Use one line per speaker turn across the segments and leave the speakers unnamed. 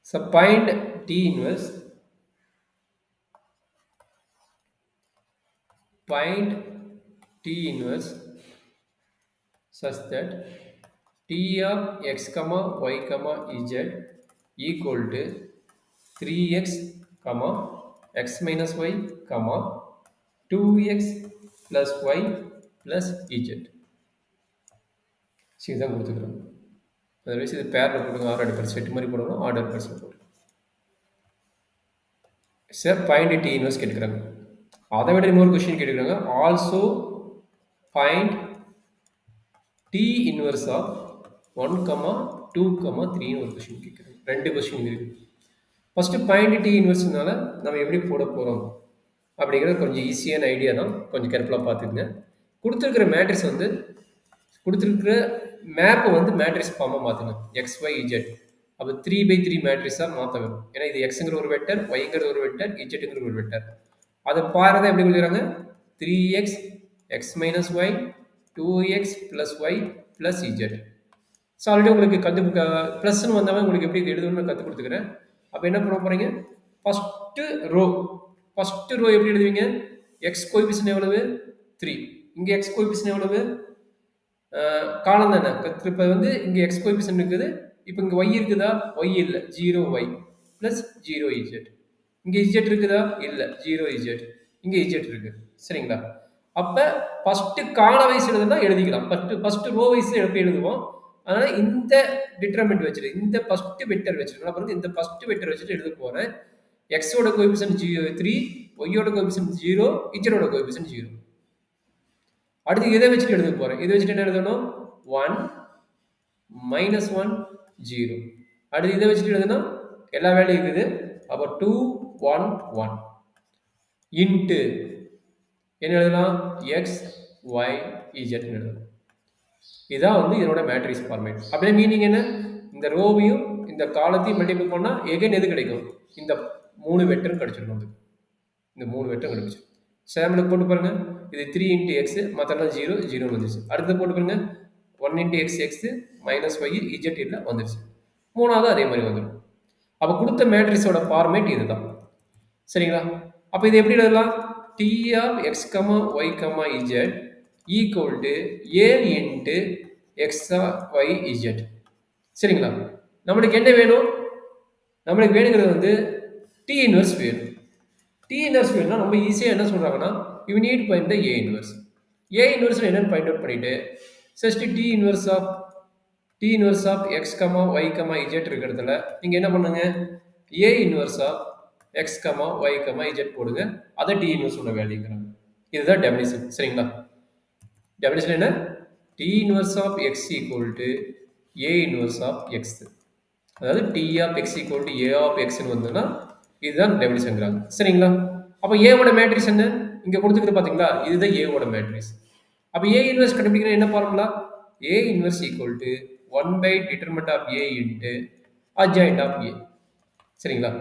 So find T inverse. Find T inverse such that T of x comma y comma z equal to 3x comma x minus y comma 2x plus y plus z. இதுதான் கொடுத்துக்கிறோம். Otherwise இது பேரில் போடுங்க, order per set மாதிரி போடணும், order பர்ஸில் போடுங்க. Sir find T inverse கேட்டுக்கிறாங்க. அதை விட இன்னொரு கொஸ்டின் கேட்டுக்கிறாங்க. Also find T inverse of 1, 2, 3ன்னு ஒரு கொஸ்டின் கேட்குறாங்க. ரெண்டு கொஸ்டின் இருக்குது. ஃபஸ்ட்டு ஃபைண்ட் டி இன்வெர்ஸ்னால நம்ம எப்படி போட போகிறோம் அப்படிங்கிறது கொஞ்சம் ஈஸியான ஐடியா தான். கொஞ்சம் கேர்ஃபுல்லாக பார்த்துக்குங்க. கொடுத்துருக்கிற மேட்ரிக்ஸ் வந்து கொடுத்துருக்கிற மேப்பை வந்து மேட்ரிக்ஸ் ஃபார்மாக மாற்றுங்க. X Y Z. அப்போ 3/3 மேட்ரிக்ஸாக மாற்ற வேணும். ஏன்னா இது எக்ஸுங்கிற ஒரு வெக்டர், ஒய்ங்கிறது ஒரு வெக்டர், இஜெட்டுங்கிற ஒரு வெக்டர். அதை பாருங்க எப்படி கொடுக்குறாங்க. 3x x minus y 2x plus Y plus Z. So already உங்களுக்கு ப்ளஸ்ன்னு வந்தாலும் உங்களுக்கு எப்படி எழுதணும்னு கற்றுக் கொடுத்துக்கிறேன். அப்போ என்ன பண்ண போகிறீங்க, ஃபஸ்ட்டு ரோ எப்படி எழுதுவீங்க, எக்ஸ் கோஎஃபிஷியன்ட் எவ்வளவு 3, இங்கே எக்ஸ் கோஎஃபிஷியன்ட் எவ்வளவு காலம் தானே. இப்போ வந்து இங்கே எக்ஸ் கோஎஃபிஷியன்ட் இருக்குது, இப்போ இங்கே ஒய் இருக்குதா, ஒய் இல்லை, 0y ப்ளஸ் 0z. இங்கே இஜெட் இருக்குதா, இல்லை, 0z. இங்கே இஜெட் இருக்குது. சரிங்களா. அப்போ ஃபஸ்ட்டு கால வயசு எழுதுனா எழுதிக்கலாம். ஃபஸ்ட்டு ரோ வயசு எப்படி எழுதுவோம். அதனால் இந்த டிட்டர்மெண்ட் வச்சுட்டு இந்த ஃபஸ்ட்டு வெக்டர் வச்சுருக்கோம். அப்புறம் இந்த ஃபஸ்ட்டு வெக்டர் வச்சுட்டு எழுத போகிறேன். எக்ஸோட கோஎஃபிஷியன்ட் 3, ஒய்யோட கோஎஃபிஷியன்ட் 0, இஜெட்டோட கோஎஃபிஷியன்ட் 0. அடுத்து இதை வச்சுட்டு எழுத போகிறேன். இதை வச்சுட்டு என்ன எழுதணும், 1 மைனஸ் 1 0. அடுத்து இதை வச்சுட்டு எழுதுனா எல்லா வேலையும் இருக்குது. அப்போ 2 1 1 இன்ட்டு என்ன எழுதலாம், எக்ஸ் ஒய் இஜெட் எழுதலாம். இதுதான் வந்து இதனோட மேட்ரிக்ஸ் ஃபார்மேட். அப்படியே மீனிங் என்ன, இந்த ரோவையும் இந்த காலத்தையும் மல்டிபிள் பண்ணால் எகைன் எது கிடைக்கும், இந்த 3 வெக்டரும் கிடைச்சிடும். இந்த 3 வெக்டரும் கிடைச்சிடும். சாம்பிளுக்கு போட்டு பாருங்க. இது 3 இன்ட்டு எக்ஸ், மற்றெல்லாம் 0 0 வந்துருச்சு. அடுத்து போட்டு பாருங்க, 1 into x x minus y z இல்லை வந்துருச்சு. மூணாவது அதே மாதிரி வந்துடும். அப்போ கொடுத்த மேட்ரிக்ஸோட ஃபார்மேட் இதுதான். சரிங்களா. அப்போ இது எப்படி எழுதலாம், T of X comma Y comma Z equal to A into x Y z. சரிங்களா. நம்மளுக்கு என்ன வேணும், நம்மளுக்கு வேணுங்கிறது வந்து டி இன்வெர்ஸ் வேணும். டி இன்வெர்ஸ் வேணும்னா நம்ம ஈஸியாக என்ன சொல்கிறாங்கன்னா, you need find the A inverse. A inverse என்னென்னு ஃபைண்ட் அவுட் பண்ணிவிட்டு just T inverse of X comma Y comma z இருக்கிறதுல நீங்கள் என்ன பண்ணுங்க, A inverse of X comma Y comma z போடுங்க. அதை டி இன்வெர்ஸோட வேல்யூங்கிறாங்க. இதுதான் டெஃபினிஷன். சரிங்களா. டெஃபினிஷன் என்ன, T inverse of X equal to A inverse of X. அதாவது T of X equal to A of எக்ஸ்ன்னு வந்ததுன்னா இதுதான் டெஃபினிஷன்ங்கிறாங்க. சரிங்களா. அப்போ ஏவோட மேட்ரிக்ஸ் என்ன, இங்கே கொடுத்துக்கிறது பார்த்தீங்களா, இதுதான் ஏவோட மேட்ரிக்ஸ். அப்போ ஏ இன்வெர்ஸ் கண்டுபிடிக்கிற என்ன formula, A inverse equal to 1 determinant of A into adjoint of A. சரிங்களா.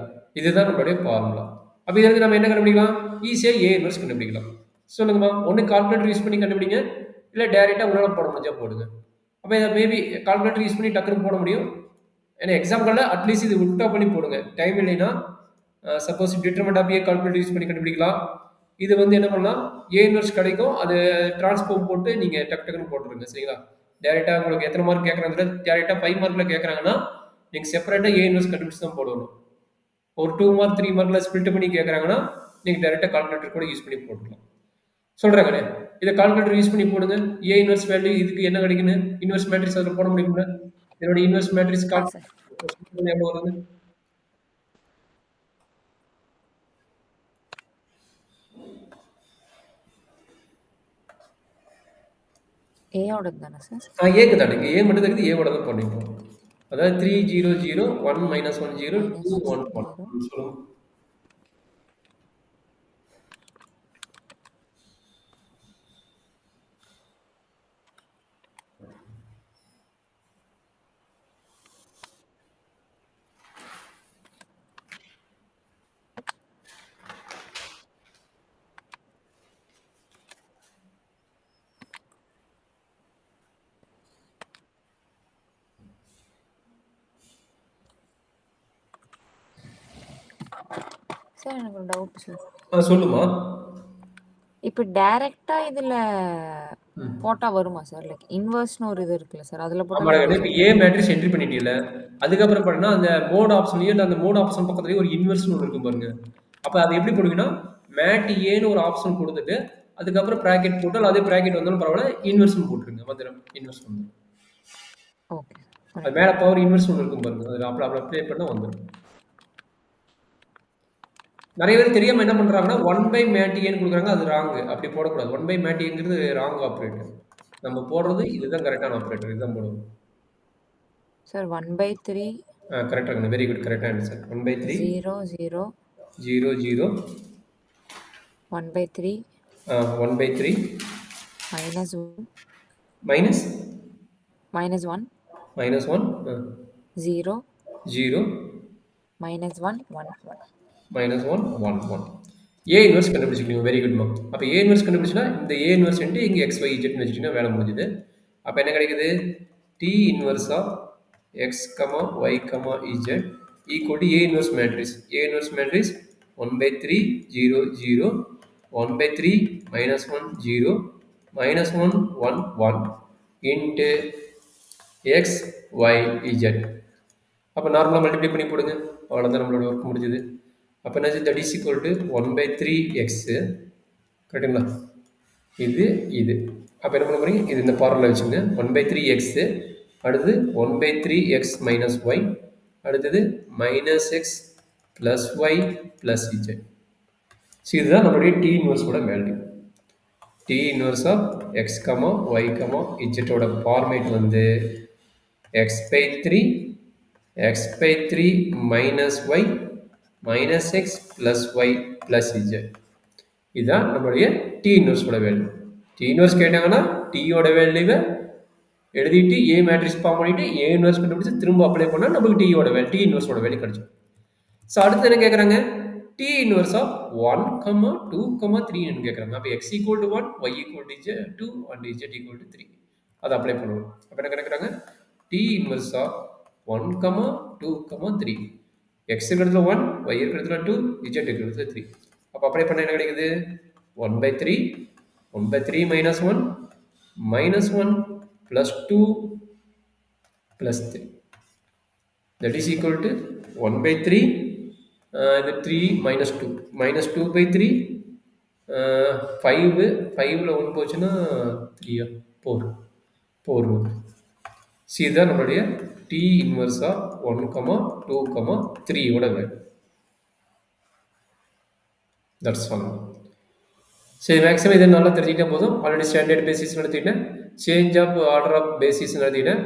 இதுதான் நம்மளுடைய ஃபார்முலா. அப்போ இதிலிருந்து நம்ம என்ன கண்டுபிடிக்கலாம், ஈஸியாக ஏ இன்வெர்ஸ் கண்டுபிடிக்கலாம். சொல்லுங்கம்மா, ஒன்று கால்குலேட்டர் யூஸ் பண்ணி கண்டுபிடிங்க, இல்லை டேரெக்டாக உங்களால் போட முடிஞ்சா போடுங்க. அப்போ இதை மேபி கால்குலேட்டர் யூஸ் பண்ணி டக்குன்னு போட முடியும். ஏன்னா எக்ஸாம்பிளில் அட்லீஸ்ட் இது உல்டா பண்ணி போடுங்க. டைம் இல்லைன்னா suppose determinant of A calculator use பண்ணி கண்டுபிடிக்கலாம். இது வந்து என்ன பண்ணலாம், ஏ இன்வெர்ஸ் கிடைக்கும், அது டிரான்ஸ்ஃபார்ம் போட்டு நீங்கள் டக்குன்னு போட்டுருங்க. சரிங்களா. டேரெக்டாக உங்களுக்கு எத்தனை மார்க் கேட்குறாங்க, டேரெக்டாக 5 மார்க்கில் கேட்குறாங்கன்னா நீங்கள் செப்பரேட்டாக ஏ இன்வெர்ஸ் கண்டுபிடிச்சு தான் போடணும். ஒரு 2 மார்க் 3 மார்க்கில் ஸ்பிளிட் பண்ணி கேட்குறாங்கன்னா நீங்கள் டேரெக்டாக கால்குலேட்டர் கூட யூஸ் பண்ணி போட்டுக்கலாம். சொல்கிறாங்கண்ணே, இதை கால்குலேட்டர் யூஸ் பண்ணி போடுங்க. ஏ இன்வெர்ஸ் வேல்யூ இதுக்கு என்ன கிடைக்குன்னு இன்வெர்ஸ் மேட்ரிக்ஸ் அதில் போட முடியுங்களா, இதோட இன்வெர்ஸ் மேட்ரிக்ஸ் எவ்வளோ வருது,
ஏயோட தானே சார்,
ஏக்கு தானே, ஏ மட்டும் இருக்குது, ஏவோட தான் பண்ணிப்போம். அதாவது 3 0 0 1 மைனஸ் 1 0 2 1 1 சொல்லுங்க.
சார் எனக்கு ஒரு டவுட் சார்.
சொல்லுமா.
இப்போ டைரக்டா இதுல போட்டா வருமா சார்? லைக் இன்வெர்ஸ்னு ஒரு இது இருக்குல்ல சார், அதுல போட்டா
ஆமாடா, இப்போ ஏ மேட்ரிக்ஸ் என்ட்ரி பண்ணிட்டீல, அதுக்கப்புறம் பார்த்தீங்கன்னா அந்த மோட் ஆப்ஷன்லயே அந்த மோட் ஆப்ஷன் பக்கத்துலயே ஒரு இன்வெர்ஸ்னு ஒன்று இருக்கும் பாருங்க. அப்போ அது எப்படி போடுவீங்கன்னா மேட் ஏன்னு ஒரு ஆப்ஷன் கொடுத்துட்டு அதுக்கப்புறம் ப்ராக்கெட் போட்டு அதே ப்ராக்கெட் வந்தாலும் பரவாயில்ல, இன்வெர்ஸ்னு போட்டுருங்க. வந்துடும், இன்வெர்ஸ் வந்துடும்.
ஓகே.
அது மேலே பவர் இன்வெர்ஸ் ஒன்று இருக்கும் பாருங்க, அதில் அப்படி அப்ளை பண்ணால் வந்துடும். நிறைய பேர் தெரியாம என்ன பண்றாங்கன்னா 1 மேட் ஏன்னு கொடுக்குறாங்க, அது ராங்கு. அப்படி போடக்கூடாது. 1 மேட் ஏங்கிறது ராங் ஆப்ரேட்டர். நம்ம போடுறது இதுதான் கரெக்டான ஆப்ரேட்டர், இதுதான் போடுவோம்
சார். 1/3
கரெக்டாக. வெரி குட், கரெக்டாக answer. 1/3
0 0
0 0
1/3
1/3
minus 1
minus
minus 1
minus 1
0
0
minus 1 1 1
minus 1 1 1. A inverse கண்டுபிடிச்சிக்கணும். வெரி குட்மா. அப்போ ஏ இன்வெர்ஸ் கண்டுபிடிச்சினா இந்த ஏ இன்வெர்ஸ் இங்கே எக்ஸ் ஒய் இஜெட்னு வச்சுட்டிங்கன்னா வேலை முடிஞ்சுது. அப்போ என்ன கிடைக்குது? T inverse of X comma Y comma Z equal to A inverse matrix. A inverse matrix 1/3 0 0 1/3 minus 1 0 minus 1 1 1 into x y z. அப்போ நார்மலாக மல்டிப்ளை பண்ணி போடுங்க, அவ்வளோதான் நம்மளோட ஒர்க் முடிஞ்சது. அப்போ என்ன that is equal to 1/3 x, கரெக்டுங்களா? இது அப்போ என்ன பண்ண போறீங்க, இது இந்த பார்முலா வச்சுங்க. 1/3 எக்ஸு, அடுத்தது 1/3 எக்ஸ் மைனஸ் ஒய், அடுத்தது minus X plus Y plus Z. So இதுதான் நம்மளுடைய டி இன்வெர்ஸோட value. T inverse of X comma Y comma இஜெட்டோட ஃபார்மேட் வந்து x/3 x/3 minus Y minus X plus Y plus Z. இதுதான் நம்மளுடைய T இன்வெர்ஸோட value. T inverse கேட்டாங்கன்னா டீயோட வேல்யூவை எழுதிட்டு ஏ மேட்ரிக்ஸ் ஃபார்ம் பண்ணிட்டு ஏ இன்வெர்ஸ் கண்டுபிடிச்சு திரும்ப அப்ளை பண்ணால் நமக்கு டி இன்வெர்ஸோட வேல்யூ கிடைச்சிடும். ஸோ அடுத்து என்ன கேட்குறாங்க? டி இன்வெர்ஸ் ஆஃப் 1, 2, 3 கேட்குறாங்க. அப்போ x equal to 1, y equal to 2 and z equal to 3. அதை அப்ளை பண்ணுவோம். அப்போ என்ன கேட்குறாங்க? D inverse of 1, 2, 3. எக்ஸ் இருக்கிறதுல 1, ஒய் இருக்கிறதுல 2, இஜெட் இருக்கிறதுல 3. அப்போ அப்ளை பண்ண என்ன கிடைக்குது? 1/3 minus 1 minus 1 plus 2 plus 3. That is equal to 1/3 the 3 minus 2 minus 2/3 5 5ல 1 போச்சுன்னா 3 4 4. சி தான் நம்மளுடைய டி இன்வெர்ஸ் ஆஃப் 1, 2, 3 ஓட வேல்யூ. That's all. சரி, மேக்ஸிமம் இதை நல்லா தெரிஞ்சுக்கிட்டே போதும். ஆல்ரெடி ஸ்டாண்டர்ட் பேசிஸ் நடத்திட்டேன், change of order of basis நடத்திட்டேன்.